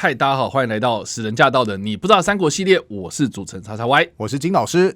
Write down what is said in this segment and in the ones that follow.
嗨，大家好，欢迎来到使人驾到的你不知道三国系列，我是主持人叉叉 Y， 我是金老师。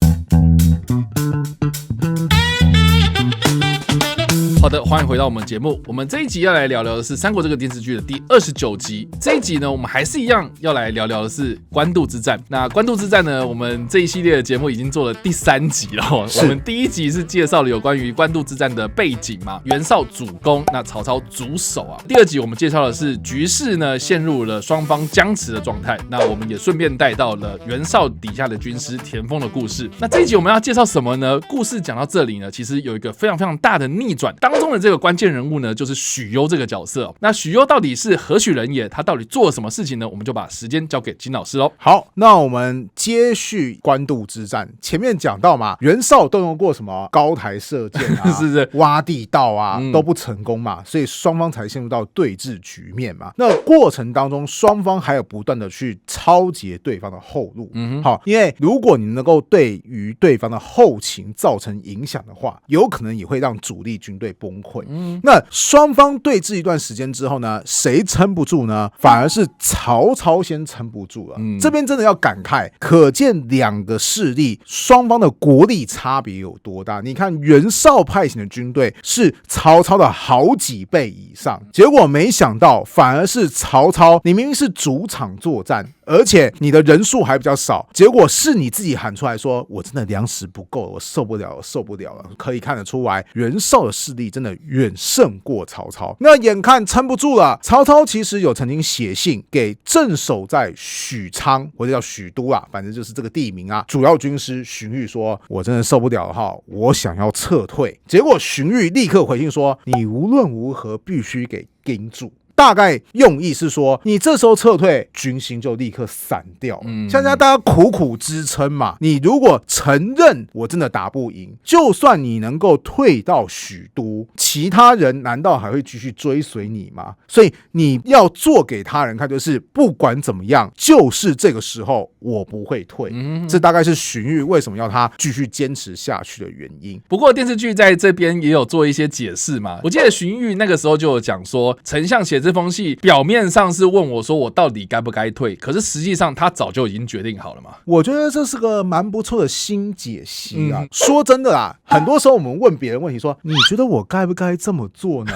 好的，欢迎回到我们节目。我们这一集要来聊聊的是《三国》这个电视剧的第29集。这一集呢，我们还是一样要来聊聊的是官渡之战。那官渡之战呢，我们这一系列的节目已经做了第3集了。我们第1集是介绍了有关于官渡之战的背景嘛，袁绍主攻，那曹操主守啊。第2集我们介绍的是局势呢陷入了双方僵持的状态。那我们也顺便带到了袁绍底下的军师田丰的故事。那这一集我们要介绍什么呢？故事讲到这里呢，其实有一个非常非常大的逆转。当中的这个关键人物呢，就是许攸这个角色。那许攸到底是何许人也？他到底做了什么事情呢？我们就把时间交给金老师喽。好，那我们接续官渡之战。前面讲到嘛，袁绍动用过什么高台射箭啊，是挖地道啊，都不成功嘛，所以双方才陷入到对峙局面嘛。那过程当中，双方还有不断的去抄截对方的后路。好，因为如果你能够对于对方的后勤造成影响的话，有可能也会让主力军队崩溃。那双方对峙一段时间之后呢，谁撑不住呢？反而是曹操先撑不住了。这边真的要感慨，可见两个势力双方的国力差别有多大。你看袁绍派遣的军队是曹操的好几倍以上，结果没想到反而是曹操，你明明是主场作战，而且你的人数还比较少，结果是你自己喊出来说，我真的粮食不够了，我受不了了，受不了了。可以看得出来，袁绍的势力真的远胜过曹操。那眼看撑不住了，曹操其实有曾经写信给镇守在许昌或者叫许都啊，反正就是这个地名啊，主要军师荀彧说，我真的受不了了哈，我想要撤退。结果荀彧立刻回信说，你无论如何必须给盯住。大概用意是说，你这时候撤退，军心就立刻散掉。现在大家苦苦支撑嘛，你如果承认我真的打不赢，就算你能够退到许都，其他人难道还会继续追随你吗？所以你要做给他人看，就是不管怎么样，就是这个时候我不会退。这大概是荀彧为什么要他继续坚持下去的原因。不过电视剧在这边也有做一些解释嘛。我记得荀彧那个时候就有讲说，丞相写这封信表面上是问我说我到底该不该退，可是实际上他早就已经决定好了嘛。我觉得这是个蛮不错的新解析啊。说真的啦，很多时候我们问别人问题说，你觉得我该不该这么做呢？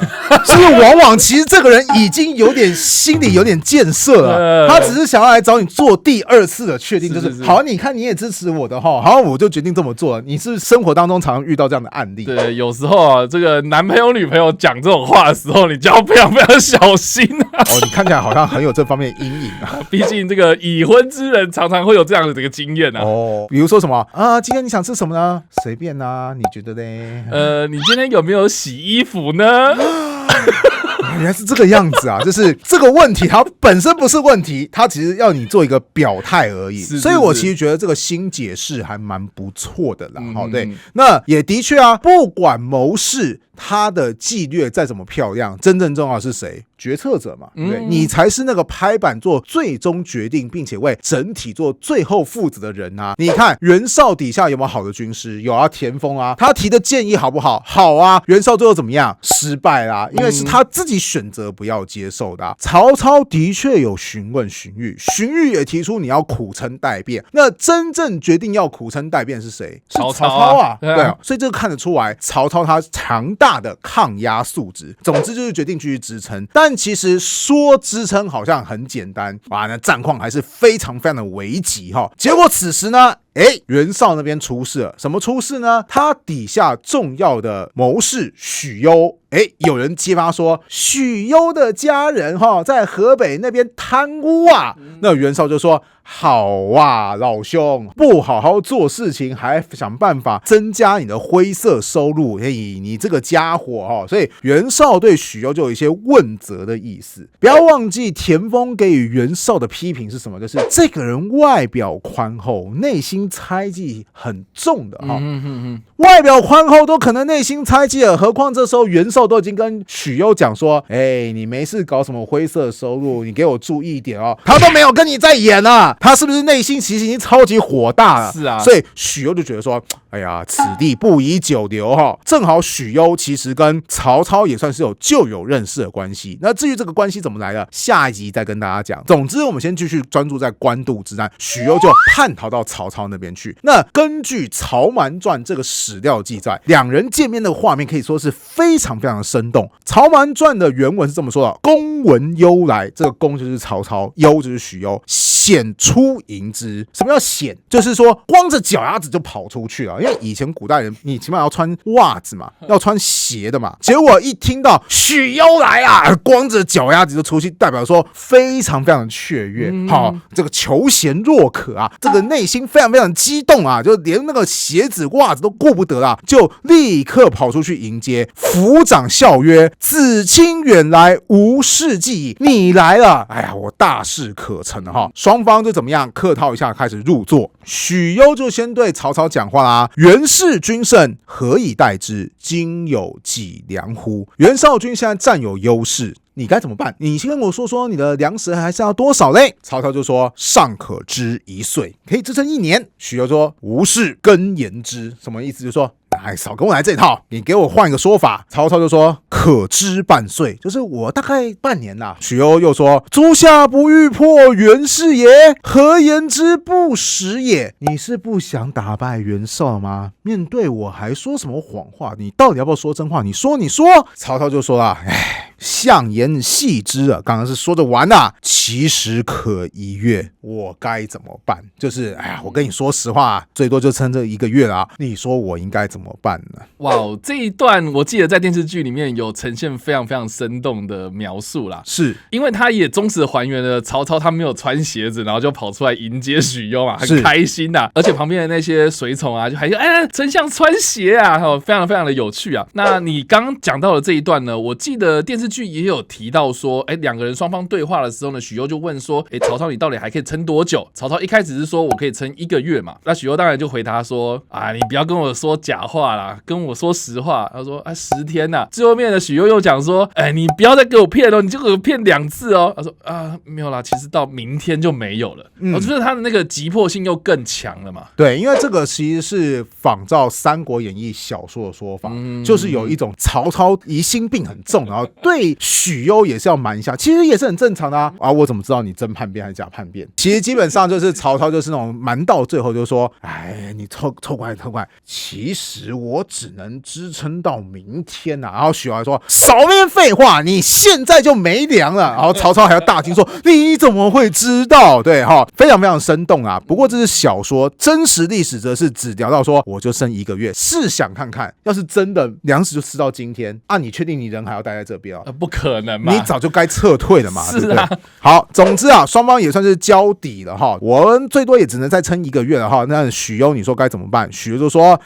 是不是往往其实这个人已经有点心里有点建设了，他只是想要来找你做第2次的确定，就是好，你看你也支持我的哈，好，我就决定这么做了。你是不是生活当中常常遇到这样的案例？对，有时候啊，这个男朋友女朋友讲这种话的时候，你就要非常非常小心啊。你看起来好像很有这方面的阴影啊。毕竟这个已婚之人常常会有这样的这个经验啊。比如说什么啊？今天你想吃什么呢？随便啊，你觉得呢？你今天有没有洗衣服呢？原来是这个样子啊！就是这个问题，它本身不是问题，它只是要你做一个表态而已。所以我其实觉得这个新解释还蛮不错的啦。对，那也的确啊，不管谋士他的纪律再怎么漂亮，真正重要的是谁？决策者嘛，对，你才是那个拍板做最终决定，并且为整体做最后负责的人啊！你看袁绍底下有没有好的军师？有啊，田丰啊，他提的建议好不好？好啊。袁绍最后怎么样？失败啦，因为是他自己选择不要接受的。曹操的确有询问荀彧，荀彧也提出你要苦撑待变。那真正决定要苦撑待变是谁？曹操啊，对啊。所以这个看得出来，曹操他强大的抗压素质。总之就是决定继续支撑，但其实说支撑好像很简单，那战况还是非常非常的危急哈。结果此时呢，袁绍那边出事了。什么出事呢？他底下重要的谋士许攸，有人揭发说许攸的家人在河北那边贪污啊。那袁绍就说，好啊，老兄，不好好做事情，还想办法增加你的灰色收入，你这个家伙所以袁绍对许攸就有一些问责的意思。不要忘记田丰给予袁绍的批评是什么？就是这个人外表宽厚，内心猜忌很重的外表宽厚都可能内心猜忌了，何况这时候袁绍都已经跟许攸讲说，你没事搞什么灰色收入，你给我注意一点哦。他都没有跟你在演啊，他是不是内心其实已经超级火大了？是啊，所以许攸就觉得说，哎呀，此地不宜久留哈。正好许攸其实跟曹操也算是有旧友认识的关系。那至于这个关系怎么来的，下一集再跟大家讲。总之，我们先继续专注在官渡之战，许攸就叛逃到曹操那边去。那根据《曹瞒传》这个史料记载，两人见面的画面可以说是非常非常的生动。《曹瞒传》的原文是这么说的：公闻攸来，这个公就是曹操，攸就是许攸，显出迎之。什么叫显？就是说光着脚丫子就跑出去了。因为以前古代人，你起码要穿袜子嘛，要穿鞋的嘛。结果一听到许攸来啊，光着脚丫子就出去，代表说非常非常的雀跃，好，这个求贤若渴啊，这个内心非常非常激动啊，就连那个鞋子袜子都顾不得了，就立刻跑出去迎接，抚掌笑曰：“子卿远来，无事计，你来了，哎呀，我大事可成了哈。”双方就怎么样客套一下，开始入座。许攸就先对曹操讲话啦：“袁氏君胜，何以待之？今有几粮乎？”袁绍军现在占有优势，你该怎么办？你先跟我说说你的粮食还是要多少嘞？曹操就说：“尚可支1岁，可以支撑1年。”许攸说：“无事，更言之。”什么意思？就是说，少跟我来这套，你给我换一个说法。曹操就说：“可支半岁，就是我大概半年啦。”许攸又说：“诸夏不欲破袁氏也，何言之不实也？”你是不想打败袁绍吗？面对我还说什么谎话？你到底要不要说真话？你说。曹操就说了：“相言细之啊，刚刚是说着玩啊，其实可1月，我该怎么办？就是我跟你说实话，最多就撑这1个月啦。你说我应该怎么办呢？”哇，这一段我记得在电视剧里面有呈现非常非常生动的描述啦，是因为他也忠实还原了曹操他没有穿鞋子，然后就跑出来迎接许攸嘛，很开心呐，而且旁边的那些随从啊，就还说丞相穿鞋啊，非常非常的有趣啊。那你刚刚讲到的这一段呢，我记得电视剧也有提到说，两个人双方对话的时候呢，许攸就问说，曹操你到底还可以撑多久？曹操一开始是说我可以撑1个月嘛，那许攸当然就回答说，你不要跟我说假话啦，跟我说实话。他说10天呐。最后面的许攸又讲说，你不要再给我骗哦，你就给我骗2次哦。他说没有啦，其实到明天就没有了。我觉得他的那个急迫性又更强了嘛。对，因为这个其实是仿照《三国演义》小说的说法，就是有一种曹操疑心病很重，然后对许攸也是要瞒一下，其实也是很正常的啊。我怎么知道你真叛变还是假叛变？其实基本上就是曹操就是那种瞒到最后就说，你凑过来，其实我只能支撑到明天啊。然后许攸还说，少编废话，你现在就没粮了。然后曹操还要大惊说，你怎么会知道？对哈，非常非常生动啊。不过这是小说，真实历史则是只聊到说我就剩1个月。试想看看，要是真的粮食就吃到今天啊，你确定你人还要待在这边哦？不可能嘛，你早就该撤退了嘛。是啊，对对好，总之啊，双方也算是交底了哈。我们最多也只能再撑1个月了哈。那许攸你说该怎么办？许攸就说，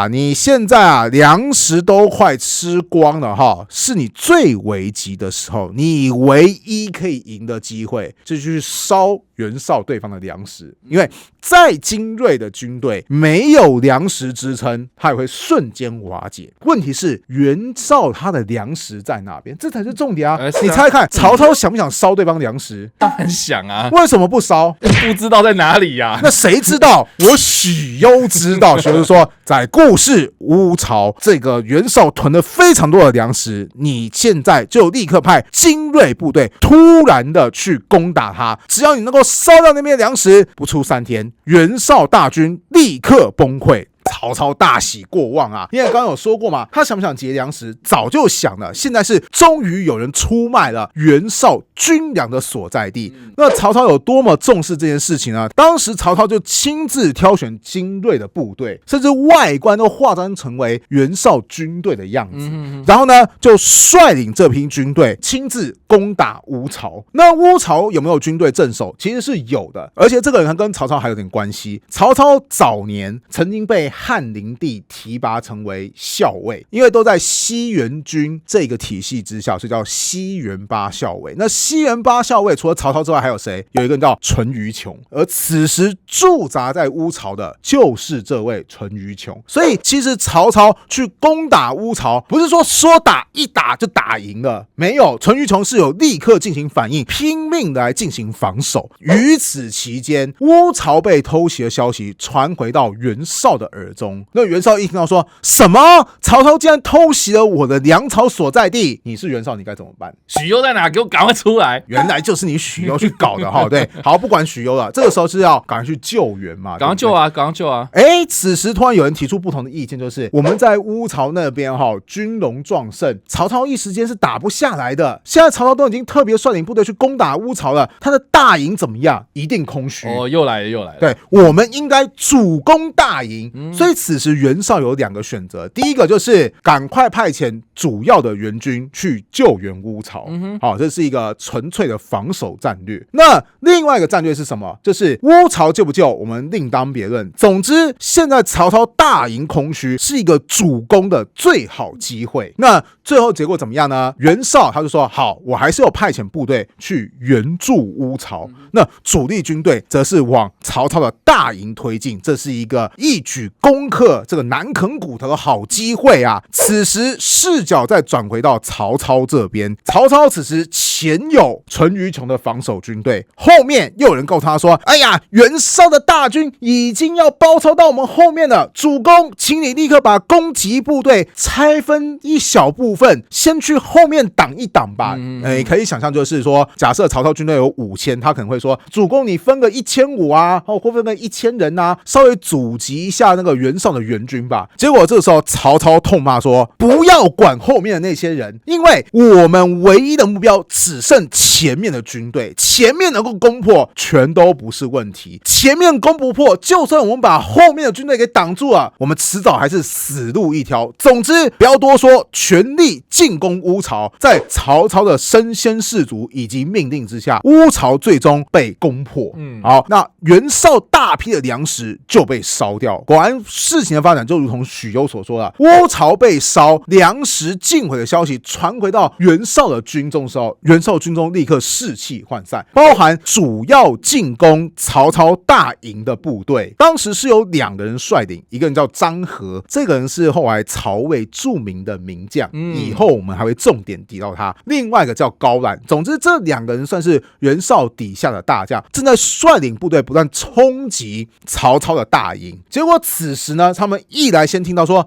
你现在啊粮食都快吃光了哈，是你最危急的时候，你唯一可以赢的机会就去烧袁绍对方的粮食，因为再精锐的军队没有粮食支撑，它也会瞬间瓦解。问题是袁绍他的粮食在哪边？这才是重点啊！你猜看，曹操想不想烧对方粮食？当然想啊，为什么不烧？不知道在哪里呀？那谁知道？我许攸知道。许攸说，在故事乌巢，这个袁绍囤了非常多的粮食，你现在就立刻派精锐部队突然的去攻打他，只要你能够烧掉那边的粮食，不出3天，袁绍大军立刻崩溃。曹操大喜过望啊，因为刚刚有说过嘛，他想不想劫粮食，早就想了。现在是终于有人出卖了袁绍军粮的所在地。那曹操有多么重视这件事情呢？当时曹操就亲自挑选精锐的部队，甚至外观都化妆成为袁绍军队的样子。然后呢，就率领这批军队亲自攻打乌巢。那乌巢有没有军队镇守？其实是有的，而且这个人跟曹操还有点关系。曹操早年曾经被汉灵帝提拔成为校尉，因为都在西元军这个体系之下，所以叫西元八校尉。那西元八校尉除了曹操之外还有谁？有一个人叫淳于琼，而此时驻扎在乌巢的就是这位淳于琼。所以其实曹操去攻打乌巢，不是说打一打就打赢了，没有，淳于琼是有立刻进行反应，拼命的来进行防守。于此期间，乌巢被偷袭的消息传回到袁绍的耳中。那袁绍一听到说什么曹操竟然偷袭了我的粮草所在地，你是袁绍，你该怎么办？许攸在哪？给我赶快出来！原来就是你许攸去搞的哈，对，好，不管许攸了，这个时候是要赶快去救援嘛，赶快救啊，赶快救啊！此时突然有人提出不同的意见，就是我们在乌巢那边哈，军容壮盛，曹操一时间是打不下来的。现在曹操都已经特别率领部队去攻打乌巢了，他的大营怎么样？一定空虚。又来了。对，我们应该主攻大营。所以此时袁绍有2个选择，第一个就是赶快派遣主要的援军去救援乌巢。好，这是一个纯粹的防守战略。那另外一个战略是什么？就是乌巢救不救，我们另当别论。总之，现在曹操大营空虚，是一个主攻的最好机会。那最后结果怎么样呢？袁绍他就说好，我还是有派遣部队去援助乌巢。那主力军队则是往曹操的大营推进，这是一个一举攻克这个南坑骨头的好机会啊！此时视角再转回到曹操这边，曹操此时前有淳于琼的防守军队，后面又有人告诉他说：“哎呀，袁绍的大军已经要包抄到我们后面了，主公，请你立刻把攻击部队拆分一小部分，先去后面挡一挡吧。”可以想象就是说，假设曹操军队有5000，他可能会说：“主公，你分个1500啊，或分个1000人啊，稍微阻击一下那个袁绍的援军吧。”结果这个时候曹操痛骂说：“不要管后面的那些人，因为我们唯一的目标只剩前面的军队，前面能够攻破全都不是问题，前面攻不破，就算我们把后面的军队给挡住了，我们迟早还是死路一条。总之不要多说，全力进攻乌巢。”在曹操的身先士卒以及命令之下，乌巢最终被攻破。好，那袁绍大批的粮食就被烧掉。果然事情的发展就如同许攸所说的，乌巢被烧，粮食尽毁的消息传回到袁绍的军中时候，袁绍军中立刻士气涣散，包含主要进攻曹操大营的部队，当时是有2个人率领，一个人叫张合，这个人是后来曹魏著名的名将，以后我们还会重点提到他。另外一个叫高览。总之这2个人算是袁绍底下的大将，正在率领部队不断冲击曹操的大营。结果此时呢，他们一来先听到说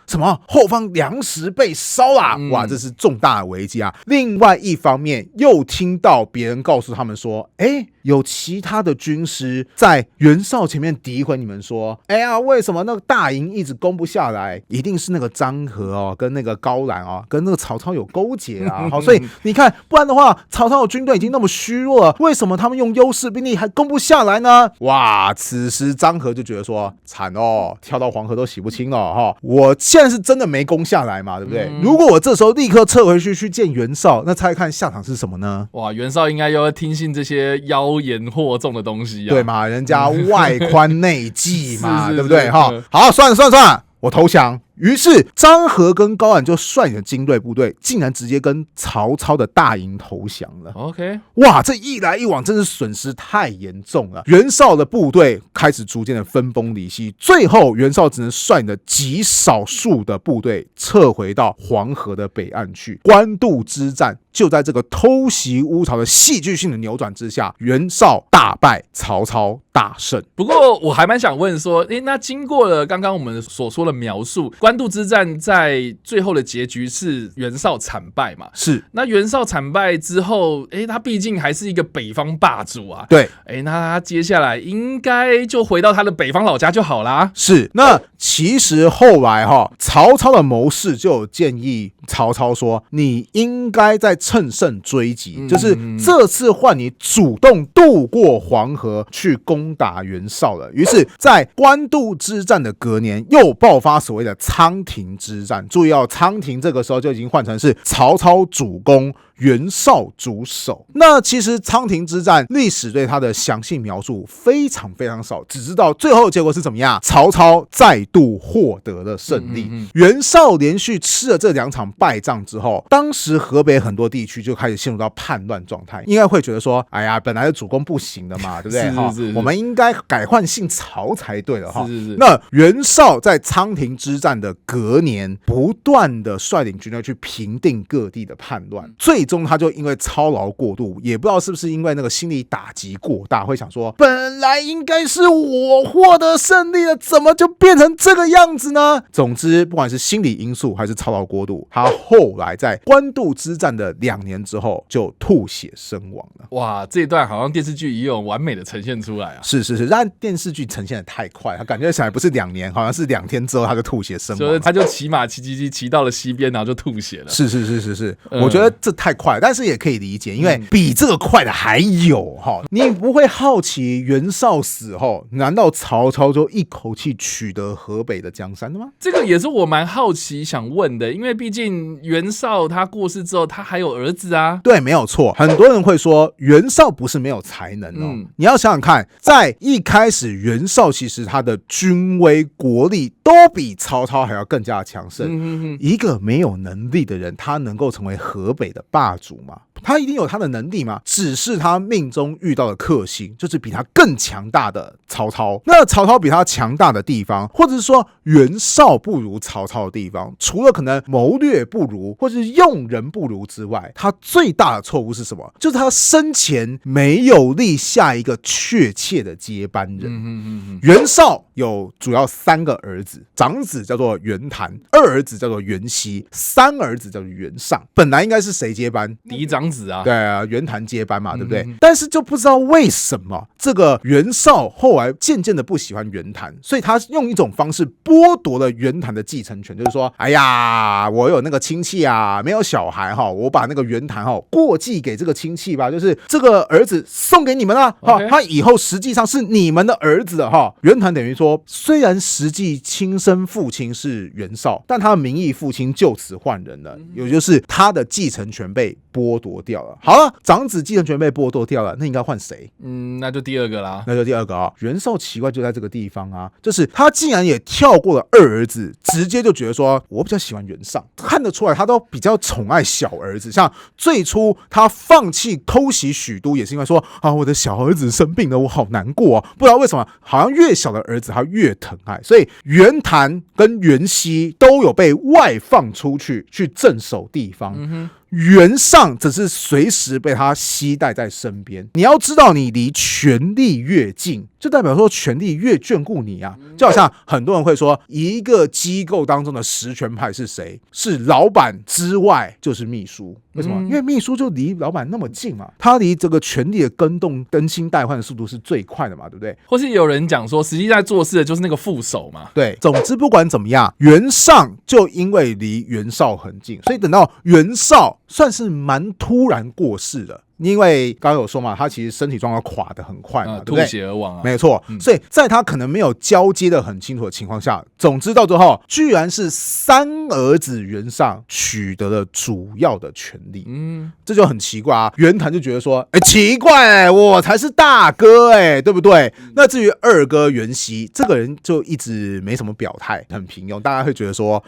什么后方粮食被烧啦，哇，这是重大的危机啊。另外一方面又听到别人告诉他们说，有其他的军师在袁绍前面诋毁你们说，为什么那个大营一直攻不下来？一定是那个张合跟那个高览跟那个曹操有勾结啊。好，所以你看，不然的话，曹操的军队已经那么虚弱了，为什么他们用优势兵力还攻不下来呢？哇，此时张合就觉得说，惨哦，跳到黄河都洗不清了我现在是真的没攻下来嘛，对不对？如果我这时候立刻撤回去见袁绍，那猜看下场是什么呢？哇，袁绍应该又要听信这些妖言惑众的东西对嘛？人家外宽内忌嘛，对不对？好，算了，我投降。于是张合跟高览就率领精锐部队，竟然直接跟曹操的大营投降了。OK， 哇，这一来一往真是损失太严重了。袁绍的部队开始逐渐的分崩离析，最后袁绍只能率领的极少数的部队撤回到黄河的北岸去。官渡之战就在这个偷袭乌巢的戏剧性的扭转之下，袁绍大败，曹操大胜。不过我还蛮想问说，那经过了刚刚我们所说的描述，官渡之战在最后的结局是袁绍惨败嘛？是。那袁绍惨败之后，他毕竟还是一个北方霸主啊。对。那他接下来应该就回到他的北方老家就好啦。是。那其实后来曹操的谋士就有建议曹操说，你应该在乘胜追击，就是这次换你主动渡过黄河去攻打袁绍了。于是在官渡之战的隔年又爆发所谓的仓亭之战。注意仓亭这个时候就已经换成是曹操主攻，袁绍主守。那其实仓亭之战历史对他的详细描述非常非常少，只知道最后结果是怎么样，曹操再度获得了胜利。袁绍连续吃了这2场败仗之后，当时河北很多地区就开始陷入到叛乱状态，应该会觉得说，哎呀，本来的主公不行的嘛，对不对？我们应该改换姓曹才对了哈。那袁绍在仓亭之战的隔年，不断的率领军队去平定各地的叛乱，最终他就因为操劳过度，也不知道是不是因为那个心理打击过大，会想说，本来应该是我获得胜利了，怎么就变成这个样子呢？总之，不管是心理因素还是操劳过度，他后来在官渡之战的2年之后就吐血身亡了。哇，这一段好像电视剧也有完美的呈现出来啊！是，但电视剧呈现的太快，他感觉起来不是2年，好像是2天之后他就吐血身亡，所以他就骑马骑到了西边，然后就吐血了。是，我觉得这太快，但是也可以理解，因为比这个快的还有哈。你不会好奇袁绍死后，难道曹操就一口气取得河北的江山了吗？这个也是我蛮好奇想问的，因为毕竟袁绍他过世之后，他还有儿子啊。对，没有错。很多人会说袁绍不是没有才能哦，你要想想看，在一开始袁绍其实他的军威国力都比曹操还要更加强盛。一个没有能力的人，他能够成为河北的霸主吗？他一定有他的能力嘛，只是他命中遇到的克星就是比他更强大的曹操。那曹操比他强大的地方，或者是说袁绍不如曹操的地方，除了可能谋略不如或是用人不如之外，他最大的错误是什么？就是他生前没有立下一个确切的接班人。袁绍有主要3个儿子，长子叫做袁谭，二儿子叫做袁熙，三儿子叫做袁尚。本来应该是谁接班？嫡长子啊，对啊，袁谭接班嘛，对不对？但是就不知道为什么这个袁绍后来渐渐的不喜欢袁谭，所以他用一种方式剥夺了袁谭的继承权，就是说，哎呀，我有那个亲戚啊，没有小孩哈，我把那个袁谭哈过继给这个亲戚吧，就是这个儿子送给你们了哈，他以后实际上是你们的儿子了哈。袁谭等于说，虽然实际亲生父亲是袁绍，但他的名义父亲就此换人了，也就是他的继承权被剥夺掉了。好了，长子继承权被剥夺掉了，那应该换谁？那就第2个啦。那就第2个啊。袁绍奇怪就在这个地方啊，就是他竟然也跳过了二儿子，直接就觉得说，我比较喜欢袁尚，看得出来他都比较宠爱小儿子。像最初他放弃偷袭许都，也是因为说啊，我的小儿子生病了，我好难过啊。不知道为什么，好像越小的儿子他越疼爱，所以袁谭跟袁熙都有被外放出去镇守地方。袁尚则是随时被他携带在身边。你要知道，你离权力越近，就代表说权力越眷顾你啊。就好像很多人会说，一个机构当中的实权派是谁？是老板之外就是秘书。为什么？因为秘书就离老板那么近嘛，他离这个权力的更新代换的速度是最快的嘛，对不对？或是有人讲说，实际在做事的就是那个副手嘛。对，总之不管怎么样，袁尚就因为离袁绍很近，所以等到袁绍算是蛮突然过世的。因为刚刚有说嘛，他其实身体状况垮得很快嘛，对不对？吐血而亡啊，没错。所以在他可能没有交接的很清楚的情况下，总之到最后，居然是3儿子袁尚取得了主要的权力。这就很奇怪啊。袁谭就觉得说，奇怪我才是大哥对不对？那至于2哥袁熙，这个人就一直没什么表态，很平庸。大家会觉得说，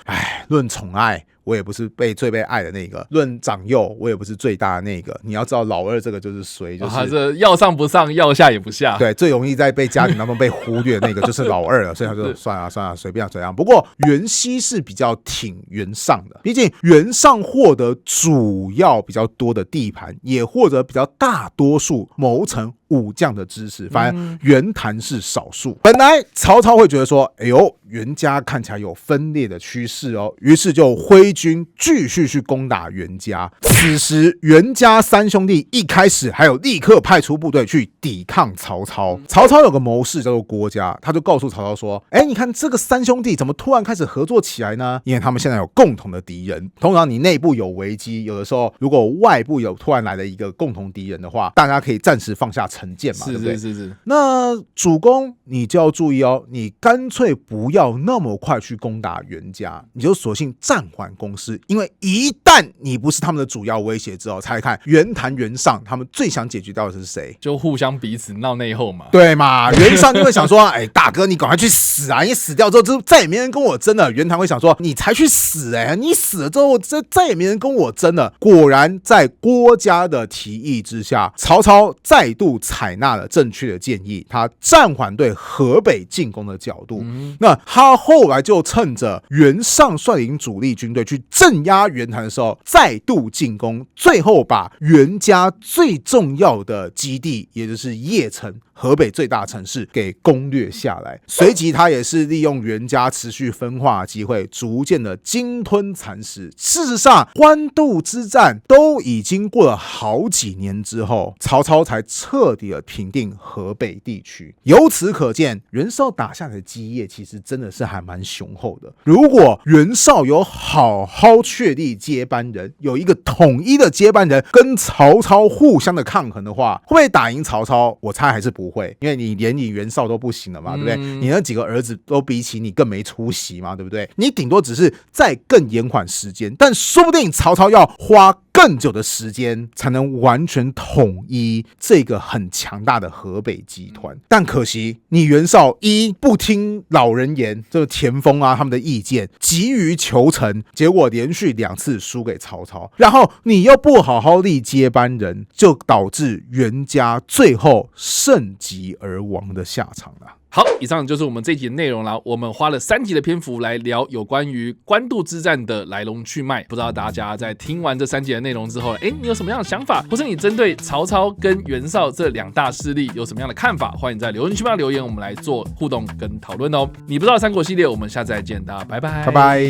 论宠爱，我也不是最被爱的那个；论长幼，我也不是最大的那个。你要知道，老2这个就是谁，就是这要上不上，要下也不下。对，最容易在被家庭当中被忽略的那个就是老2了，所以他就算了，随便怎样。不过袁熙是比较挺袁尚的，毕竟袁尚获得主要比较多的地盘，也获得比较大多数谋臣武将的支持，反而袁谭是少数。本来曹操会觉得说，袁家看起来有分裂的趋势哦，于是就挥军继续去攻打袁家。此时袁家3兄弟一开始还有立刻派出部队去抵抗曹操。曹操有个谋士叫做郭嘉，他就告诉曹操说，你看这个3兄弟怎么突然开始合作起来呢？因为他们现在有共同的敌人。通常你内部有危机，有的时候如果外部有突然来了一个共同敌人的话，大家可以暂时放下成见嘛，对不对？是。那主公你就要注意哦，你干脆不要那么快去攻打袁家，你就索性暂缓攻势，因为一旦你不是他们的主要威胁之后，猜看袁谭袁尚他们最想解决掉的是谁？就互相彼此闹内讧嘛。对嘛，袁尚就会想说，哎，大哥你赶快去死啊！你死掉之后，就再也没人跟我争了。袁谭会想说，你才去死你死了之后，再也没人跟我争了。果然，在郭嘉的提议之下，曹操再度采纳了正确的建议，他暂缓对河北进攻的角度。那他后来就趁着袁尚率领主力军队去镇压袁谭的时候，再度进攻，最后把袁家最重要的基地，也就是邺城，河北最大城市给攻略下来。随即他也是利用袁家持续分化的机会，逐渐的鲸吞蚕食。事实上，官渡之战都已经过了好几年之后，曹操才彻底的平定河北地区。由此可见，袁绍打下来的基业其实真的是还蛮雄厚的。如果袁绍有好好确立接班人，有一个统一的接班人跟曹操互相的抗衡的话，会不会打赢曹操？我猜还是不会，因为你连你袁绍都不行了嘛，对不对？你那几个儿子都比起你更没出息嘛，对不对？你顶多只是再更延缓时间，但说不定曹操要花更久的时间才能完全统一这个很强大的河北集团。但可惜你袁绍不听老人言，这个田丰他们的意见，急于求成，结果连续2次输给曹操，然后你又不好好立接班人，就导致袁家最后盛极而亡的下场了。好，以上就是我们这一集的内容啦。我们花了3集的篇幅来聊有关于官渡之战的来龙去脉。不知道大家在听完这3集的内容之后，你有什么样的想法，或是你针对曹操跟袁绍这2大势力有什么样的看法？欢迎在留言区帮留言，我们来做互动跟讨论哦。你不知道三国系列，我们下次再见，大家拜拜，拜拜。